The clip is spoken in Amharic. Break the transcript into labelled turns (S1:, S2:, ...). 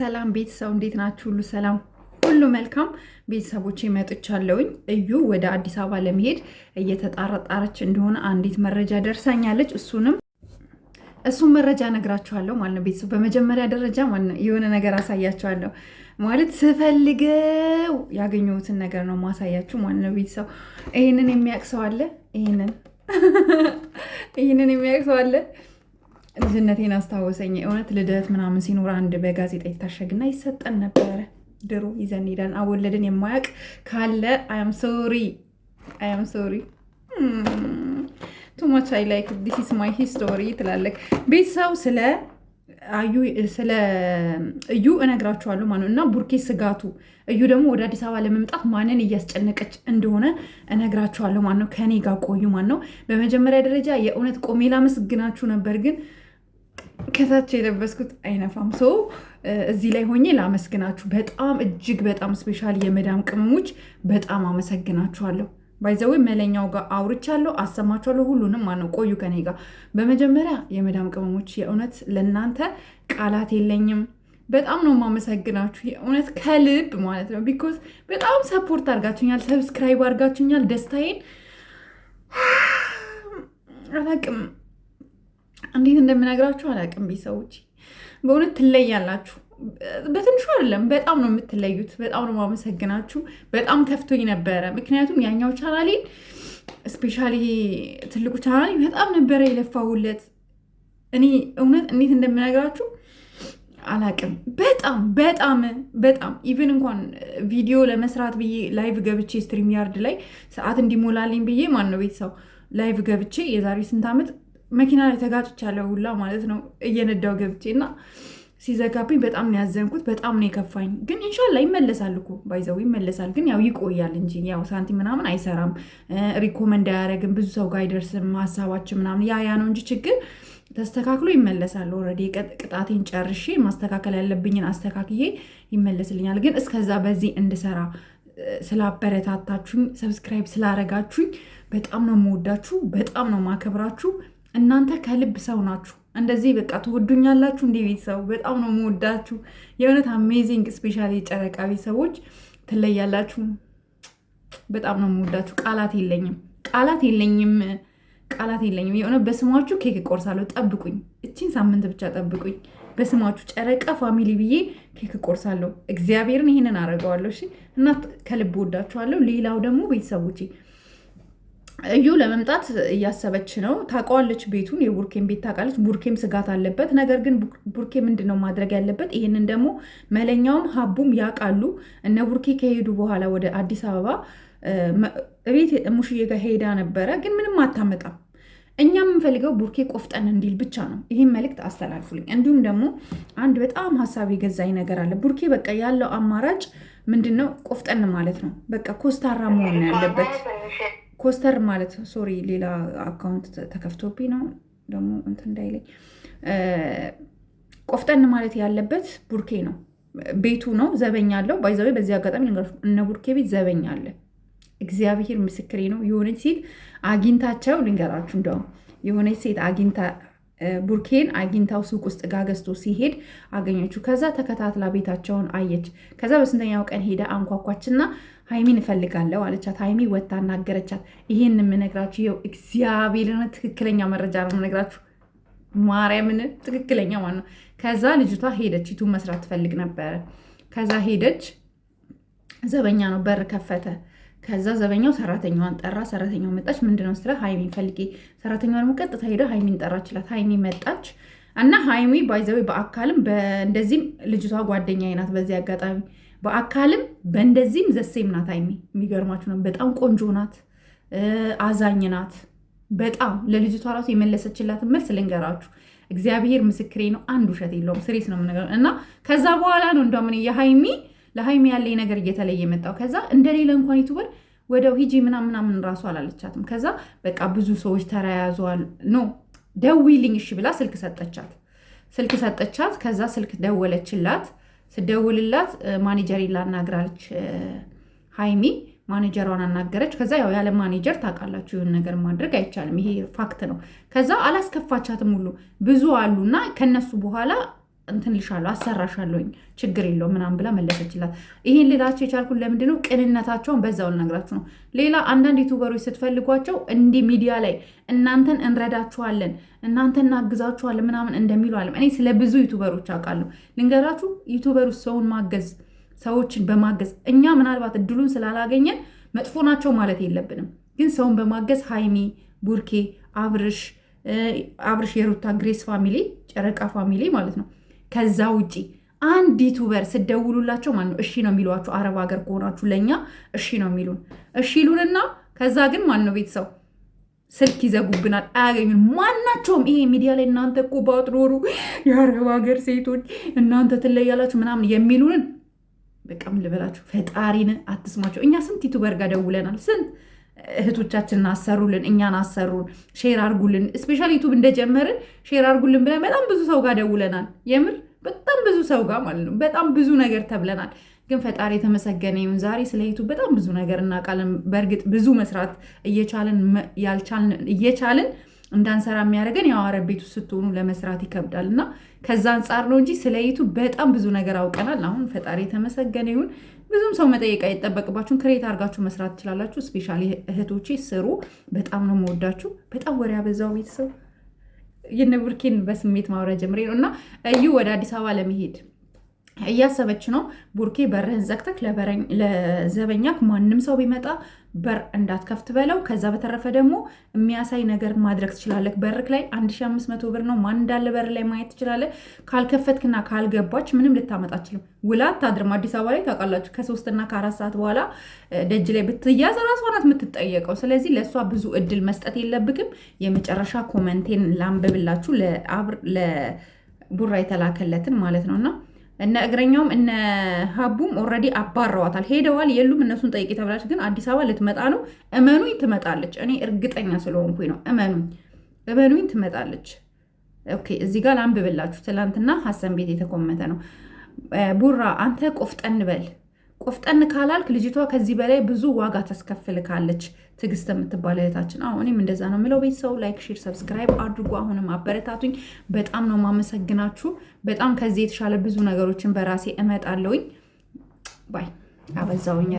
S1: ሰላም ቤተሰብ እንዴት ናችሁ? ሁሉ ሰላም፣ ሁሉ መልካም። ቤተሰቦቼ መጥቻለሁኝ። እዩ ወደ አዲስ አበባ ለመሄድ እየተጣረጣረች እንደሆነ አንዲት መረጃ ደርሳኛለች። እሱን መረጃ ነግራችኋለሁ ማለት ነው። ቤተሰብ በመጀመሪያ ደረጃ ማለት ነው የሆነ ነገር አሳያችኋለሁ ማለት ስፈልገው ያገኘሁትን ነገር ነው ማሳያችሁ ማለት ነው። ቤተሰብ ይህንን የሚያውቅ ሰው አለ? ይህንን የሚያውቅ ሰው አለ? ልጅነቴን አስታወሰኝ። እውነት ልደት ምናምን ሲኖር አንድ በጋዜጣ ይታሸግና ይሰጠን ነበረ ድሮ። ይዘን ሄዳን አወለድን። የማያውቅ ካለ አም ሶሪ ቱ ማች አይ ላይክ ዲስ ኢዝ ማይ ሂስቶሪ ትላለክ። ቤተሰብ ስለ እዩ እነግራችኋለሁ ማለት ነው። እና ቡርኬ ስጋቱ እዩ ደግሞ ወደ አዲስ አበባ ለመምጣት ማንን እያስጨነቀች እንደሆነ እነግራችኋለሁ ማለት ነው። ከኔ ጋር ቆዩ ማለት ነው። በመጀመሪያ ደረጃ የእውነት ቆሜ ላመስግናችሁ ነበር፣ ግን ከታች የለበስኩት አይነፋም። ሰው እዚህ ላይ ሆኜ ላመስግናችሁ። በጣም እጅግ በጣም ስፔሻል የመዳም ቅመሞች በጣም አመሰግናችኋለሁ። ባይዘዌ መለኛው ጋር አውርቻለሁ፣ አሰማችኋለሁ ሁሉንም ማለት ነው። ቆዩ ከኔ ጋር። በመጀመሪያ የመዳም ቅመሞች የእውነት ለእናንተ ቃላት የለኝም። በጣም ነው የማመሰግናችሁ የእውነት ከልብ ማለት ነው። ቢኮዝ በጣም ሰፖርት አድርጋችሁኛል፣ ሰብስክራይብ አድርጋችሁኛል። ደስታዬን አላቅም፣ እንዴት እንደምነግራችሁ አላቅም። ቤተሰቦች በእውነት ትለያላችሁ። በትንሹ አይደለም፣ በጣም ነው የምትለዩት። በጣም ነው የማመሰግናችሁ። በጣም ከፍቶኝ ነበረ፣ ምክንያቱም ያኛው ቻናሌን ስፔሻሊ ትልቁ ቻናሌ በጣም ነበረ የለፋሁለት። እኔ እውነት እንዴት እንደምነግራችሁ አላቅም። በጣም ኢቨን እንኳን ቪዲዮ ለመስራት ብዬ ላይቭ ገብቼ ስትሪም ያርድ ላይ ሰዓት እንዲሞላልኝ ብዬ ማን ነው ቤተሰብ ላይቭ ገብቼ የዛሬ ስንት ዓመት መኪና ላይ ተጋጭቻለሁ ሁላ ማለት ነው እየነዳው ገብቼ እና ሲዘጋብኝ በጣም ነው ያዘንኩት። በጣም ነው የከፋኝ። ግን ኢንሻላ ይመለሳል እኮ ባይዘው ይመለሳል። ግን ያው ይቆያል እንጂ ያው ሳንቲም ምናምን አይሰራም፣ ሪኮመንድ አያደርግም፣ ብዙ ሰው ጋር አይደርስም ሀሳባችን ምናምን ያ ነው እንጂ ችግር ተስተካክሎ ይመለሳል። ኦልሬዲ ቅጣቴን ጨርሼ ማስተካከል ያለብኝን አስተካክዬ ይመለስልኛል። ግን እስከዛ በዚህ እንድሰራ ስላበረታታችሁኝ፣ ሰብስክራይብ ስላረጋችሁኝ በጣም ነው የምወዳችሁ፣ በጣም ነው ማከብራችሁ። እናንተ ከልብ ሰው ናችሁ። እንደዚህ በቃ ትወዱኛላችሁ። እንዲህ ቤተሰቡ በጣም ነው የምወዳችሁ። የእውነት አሜዚንግ ስፔሻሊ የጨረቃ ቤተሰቦች ትለያላችሁ። በጣም ነው የምወዳችሁ። ቃላት የለኝም። የእውነት በስማችሁ ኬክ ቆርሳለሁ። ጠብቁኝ፣ እቺን ሳምንት ብቻ ጠብቁኝ። በስማችሁ ጨረቃ ፋሚሊ ብዬ ኬክ ቆርሳለሁ። እግዚአብሔርን ይሄንን አደርገዋለሁ። እሺ። እና ከልብ ወዳችኋለሁ። ሌላው ደግሞ ቤተሰቦቼ እዩ ለመምጣት እያሰበች ነው። ታውቀዋለች ቤቱን፣ የቡርኬን ቤት ታውቃለች። ቡርኬም ስጋት አለበት። ነገር ግን ቡርኬ ምንድን ነው ማድረግ ያለበት? ይህንን ደግሞ መለኛውም ሀቡም ያውቃሉ። እነ ቡርኬ ከሄዱ በኋላ ወደ አዲስ አበባ ቤት ሙሽዬ ጋር ሄዳ ነበረ፣ ግን ምንም አታመጣም። እኛ የምንፈልገው ቡርኬ ቆፍጠን እንዲል ብቻ ነው። ይህን መልእክት አስተላልፉልኝ። እንዲሁም ደግሞ አንድ በጣም ሀሳብ የገዛኝ ነገር አለ። ቡርኬ በቃ ያለው አማራጭ ምንድን ነው? ቆፍጠን ማለት ነው። በቃ ኮስታራ መሆን ነው ያለበት። ኮስተር ማለት ሶሪ፣ ሌላ አካውንት ተከፍቶብኝ ነው ደግሞ እንትን እንዳይለኝ። ቆፍጠን ማለት ያለበት ቡርኬ ነው። ቤቱ ነው፣ ዘበኛ አለው። ባይዘዌ በዚህ አጋጣሚ እነ ቡርኬ ቤት ዘበኛ አለ። እግዚአብሔር ምስክሬ ነው። የሆነች ሴት አግኝታቸው ልንገራችሁ፣ እንደውም የሆነች ሴት አግኝታ ቡርኬን አግኝታው ሱቅ ውስጥ ጋ ገዝቶ ሲሄድ አገኘችው። ከዛ ተከታትላ ቤታቸውን አየች። ከዛ በስንተኛው ቀን ሄዳ አንኳኳችና ሀይሚን እፈልጋለሁ አለቻት። ሀይሚ ወታ አናገረቻት። ይሄን የምነግራችሁ ይኸው እግዚአብሔርን ትክክለኛ መረጃ ነው የምነግራችሁ። ማርያምን ትክክለኛ ማለት ነው። ከዛ ልጅቷ ሄደች፣ ዩቱብ መስራት ትፈልግ ነበረ። ከዛ ሄደች፣ ዘበኛ ነው፣ በር ከፈተ። ከዛ ዘበኛው ሰራተኛዋን ጠራ። ሰራተኛው መጣች። ምንድነው ስትላት ሀይሚን ፈልጌ። ሰራተኛዋ ደግሞ ቀጥታ ሄዳ ሀይሚን ጠራችላት። ሀይሚ መጣች እና ሀይሚ ባይዘዌ በአካልም በእንደዚህም ልጅቷ ጓደኛዬ ናት። በዚህ አጋጣሚ በአካልም በእንደዚህም ዘሴም ናት ሀይሚ። የሚገርማችሁ ነው፣ በጣም ቆንጆ ናት፣ አዛኝ ናት። በጣም ለልጅቷ ራሱ የመለሰችላትን መልስ ልንገራችሁ። እግዚአብሔር ምስክሬ ነው፣ አንድ ውሸት የለውም። ስሬት ነው የምነግረው። እና ከዛ በኋላ ነው እንደምን ለሀይሚ ያለኝ ነገር እየተለየ መጣው። ከዛ እንደሌለ እንኳን ዩቱበር ወደው ሂጂ ምናምን ራሱ አላለቻትም። ከዛ በቃ ብዙ ሰዎች ተረያዟል። ኖ ደውይልኝ እሺ ብላ ስልክ ሰጠቻት። ከዛ ስልክ ደወለችላት። ስደውልላት ማኔጀር ላናግራለች ሀይሚ። ማኔጀሯን አናገረች። ከዛ ያው ያለ ማኔጀር ታውቃላችሁ ይሁን ነገር ማድረግ አይቻልም። ይሄ ፋክት ነው። ከዛ አላስከፋቻትም። ሁሉ ብዙ አሉና ከነሱ በኋላ እንትን ልሻለሁ አሰራሻለሁኝ ችግር የለውም ምናምን ብላ መለሰችላት። ይህን ልላቸው የቻልኩት ለምንድን ነው? ቅንነታቸውን በዛው ልነግራችሁ ነው። ሌላ አንዳንድ ዩቱበሮች ስትፈልጓቸው እንዲህ ሚዲያ ላይ እናንተን እንረዳችኋለን፣ እናንተን እናግዛችኋለን ምናምን እንደሚሉ አለም። እኔ ስለ ብዙ ዩቱበሮች አውቃለሁ። ልንገራችሁ፣ ዩቱበር ውስጥ ሰውን ማገዝ፣ ሰዎችን በማገዝ እኛ ምናልባት እድሉን ስላላገኘን መጥፎ ናቸው ማለት የለብንም። ግን ሰውን በማገዝ ሀይሚ፣ ቡርኬ፣ አብርሽ፣ የሩታ ግሬስ ፋሚሊ፣ ጨረቃ ፋሚሊ ማለት ነው። ከዛ ውጪ አንድ ዩቱበር ስደውሉላቸው ማን ነው እሺ ነው የሚሏቸው? አረብ ሀገር ከሆናችሁ ለእኛ እሺ ነው የሚሉን። እሺ ይሉንና ከዛ ግን ማን ነው ቤተሰብ ስልክ ይዘጉብናል፣ አያገኙን ማናቸውም። ይሄ ሚዲያ ላይ እናንተ እኮ ባትኖሩ የአረብ ሀገር ሴቶች እናንተ ትለያላችሁ ምናምን የሚሉንን በቃ ምን ልበላችሁ፣ ፈጣሪን አትስማቸው። እኛ ስንት ዩቱበር ጋር ደውለናል። ስንት እህቶቻችንን አሰሩልን፣ እኛን አሰሩን፣ ሼር አርጉልን። ስፔሻል ዩቱብ እንደጀመርን ሼር አርጉልን ብለን በጣም ብዙ ሰው ጋር ደውለናል። የምር በጣም ብዙ ሰው ጋር ማለት ነው። በጣም ብዙ ነገር ተብለናል። ግን ፈጣሪ የተመሰገነ ይሁን። ዛሬ ስለ ዩቱብ በጣም ብዙ ነገር እናውቃለን። በእርግጥ ብዙ መስራት እየቻልን እንዳንሰራ የሚያደርገን ያው አረብ ቤቱ ስትሆኑ ለመስራት ይከብዳል እና ከዛ አንጻር ነው እንጂ ስለ ዩቱብ በጣም ብዙ ነገር አውቀናል። አሁን ፈጣሪ የተመሰገነ ይሁን። ብዙም ሰው መጠየቅ አይጠበቅባችሁም። ክሬት አድርጋችሁ መስራት ትችላላችሁ። ስፔሻሊ እህቶቼ ስሩ። በጣም ነው የምወዳችሁ። በጣም ወሬ ያበዛው ቤተሰብ የነ ቡርኬን በስሜት ማውራት ጀምሬ ነው እና እዩ ወደ አዲስ አበባ ለመሄድ እያሰበች ነው። ቡርኬ በርህን ዘግተክ ለዘበኛክ ማንም ሰው ቢመጣ በር እንዳትከፍት በለው። ከዛ በተረፈ ደግሞ የሚያሳይ ነገር ማድረግ ትችላለህ። በርክ ላይ 1500 ብር ነው። ማን እንዳለ በር ላይ ማየት ትችላለህ። ካልከፈትክና ካልገባች ምንም ልታመጣ አትችልም። ውላ አታድርም። አዲስ አበባ ላይ ታውቃላችሁ፣ ከ3 እና ከ4 ሰዓት በኋላ ደጅ ላይ ብትያዝ ራሷ ናት የምትጠየቀው። ስለዚህ ለእሷ ብዙ እድል መስጠት የለብክም። የመጨረሻ ኮመንቴን ላንብብላችሁ፣ ለቡራ የተላከለትን ማለት ነውና እነ እግረኛውም እነ ሀቡም ኦልሬዲ አባረዋታል፣ ሄደዋል፣ የሉም። እነሱን ጠይቄ ተብላች። ግን አዲስ አበባ ልትመጣ ነው። እመኑኝ ትመጣለች። እኔ እርግጠኛ ስለሆንኩኝ ነው። እመኑኝ ትመጣለች። ኦኬ፣ እዚህ ጋር ላንብብላችሁ። ትላንትና ሀሰን ቤት የተኮመተ ነው። ቡራ አንተ ቆፍጠን በል። ቆፍጠን ካላልክ ልጅቷ ከዚህ በላይ ብዙ ዋጋ ታስከፍልካለች። ትዕግስት የምትባል እህታችን። አሁን እኔም እንደዛ ነው የምለው። ቤተሰቡ ላይክ፣ ሼር፣ ሰብስክራይብ አድርጉ። አሁንም አበረታቱኝ። በጣም ነው ማመሰግናችሁ። በጣም ከዚህ የተሻለ ብዙ ነገሮችን በራሴ እመጣለሁኝ። ባይ አበዛውኝ።